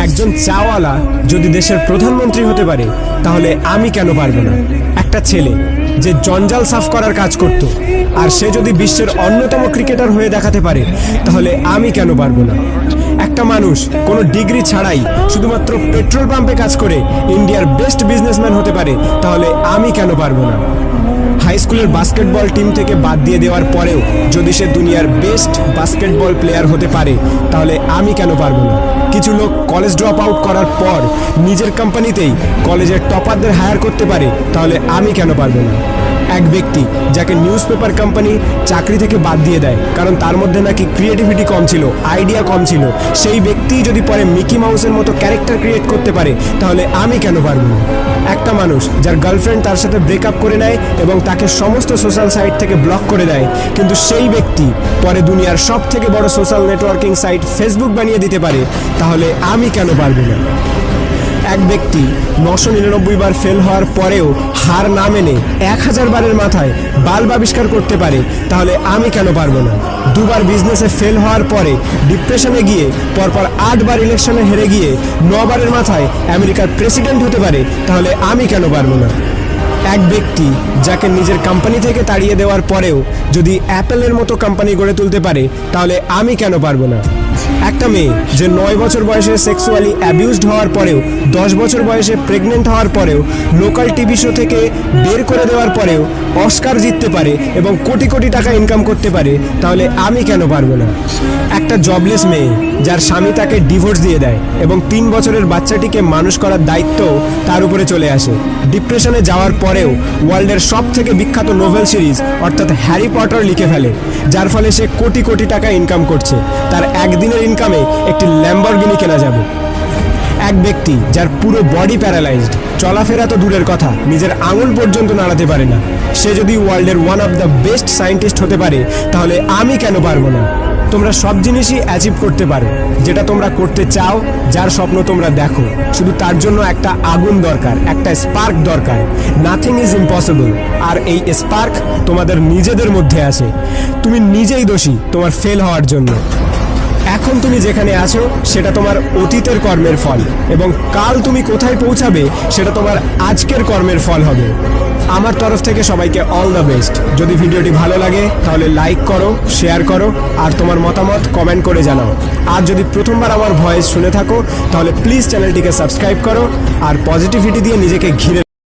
একজন চাওয়ালা যদি দেশের প্রধানমন্ত্রী হতে পারে তাহলে আমি কেন পারবো না? একটা ছেলে যে জঞ্জাল সাফ করার কাজ করত আর সে যদি বিশ্বের অন্যতম ক্রিকেটার হয়ে দেখাতে পারে তাহলে আমি কেন পারবো না? একটা মানুষ কোনো ডিগ্রি ছাড়াই শুধুমাত্র পেট্রোল পাম্পে কাজ করে ইন্ডিয়ার বেস্ট বিজনেসম্যান হতে পারে তাহলে আমি কেন পারবো না? হাই স্কুলের বাস্কেটবল টিম থেকে বাদ দিয়ে দেওয়ার পরেও যদি সে দুনিয়ার বেস্ট বাস্কেটবল প্লেয়ার হতে পারে তাহলে আমি কেন পারবো না? কিছু লোক কলেজ ড্রপ আউট করার পর নিজের কোম্পানিতেই কলেজের টপারদের হায়ার করতে পারে তাহলে আমি কেন পারবো না? এক ব্যক্তি যাকে নিউজ পেপার কোম্পানি চাকরি থেকে বাদ দিয়ে দেয় কারণ তার মধ্যে নাকি ক্রিয়েটিভিটি কম ছিল, আইডিয়া কম ছিল, সেই ব্যক্তি যদি পরে মিকি মাউসের মতো ক্যারেক্টার ক্রিয়েট করতে পারে তাহলে আমি কেন পারবো না? একটা মানুষ যার গার্লফ্রেন্ড তার সাথে ব্রেকআপ করে নেয় এবং তাকে সমস্ত সোশ্যাল সাইট থেকে ব্লক করে দেয়, কিন্তু সেই ব্যক্তি পরে দুনিয়ার সব থেকে বড় সোশ্যাল নেটওয়ার্কিং সাইট ফেসবুক বানিয়ে দিতে পারে তাহলে আমি কেন পারবো না? এক ব্যক্তি 999 বার ফেল হওয়ার পরেও হার না মেনে 1000 বারের মাথায় বাল্ব আবিষ্কার করতে পারে তাহলে আমি কেন পারবো না? দুবার বিজনেসে ফেল হওয়ার পরে ডিপ্রেশনে গিয়ে পরপর 8 বার ইলেকশনে হেরে গিয়ে 9 বারের মাথায় আমেরিকার প্রেসিডেন্ট হতে পারে তাহলে আমি কেন পারবো না? এক ব্যক্তি যাকে নিজের কোম্পানি থেকে তাড়িয়ে দেওয়ার পরেও যদি অ্যাপেলের মতো কোম্পানি গড়ে তুলতে পারে তাহলে আমি কেন পারবো না? একটা মেয়ে যে 9 বছর বয়সে সেক্সুয়ালি অ্যাবিউজড হওয়ার পরেও 10 বছর বয়সে প্রেগনেন্ট হওয়ার পরেও লোকাল টিভি শো থেকে বের করে দেওয়ার পরেও অস্কার জিততে পারে এবং কোটি কোটি টাকা ইনকাম করতে পারে তাহলে আমি কেন পারবো না? একটা জবলেস মেয়ে যার স্বামী তাকে ডিভোর্স দিয়ে দেয় এবং 3 বছরের বাচ্চাটিকে মানুষ করার দায়িত্ব তার উপরে চলে আসে, ডিপ্রেশনে যাওয়ার পরেও ওয়ার্ল্ডের সব থেকে বিখ্যাত নোভেল সিরিজ অর্থাৎ হ্যারি পটার লিখে ফেলে, যার ফলে সে কোটি কোটি টাকা ইনকাম করছে, তার একদিনের ইনকামে একটি ল্যাম্বরগিনি কেনা যাবে। এক ব্যক্তি যার পুরো বডি প্যারালাইজড, চলাফেরা তো দূরের কথা, নিজের আঙুল পর্যন্ত নাড়াতে পারে না, সে যদি ওয়ার্ল্ডের one of the best scientist হতে পারে তাহলে আমি কেন পারবো না? তোমরা সব জিনিসই অ্যাচিভ করতে পারো যেটা তোমরা করতে চাও, যার স্বপ্ন তোমরা দেখো, শুধু তার জন্য একটা আগুন দরকার, একটা স্পার্ক দরকার। নাথিং ইজ ইম্পসিবল, আর এই স্পার্ক তোমাদের নিজেদের মধ্যে আছে। তুমি নিজেই দোষী তোমার ফেল হওয়ার জন্য। এখন তুমি যেখানে আছো সেটা তোমার অতীতের কর্মের ফল, এবং কাল তুমি কোথায় পৌঁছাবে সেটা তোমার আজকের কর্মের ফল হবে। আমার তরফ থেকে সবাইকে অল দ্য বেস্ট। যদি ভিডিওটি ভালো লাগে তাহলে লাইক করো, শেয়ার করো, আর তোমার মতামত কমেন্ট করে জানাও। আর যদি প্রথমবার আমার ভয়েস শুনে থাকো তাহলে প্লিজ চ্যানেলটিকে সাবস্ক্রাইব করো আর পজিটিভিটি দিয়ে নিজেকে ঘিরে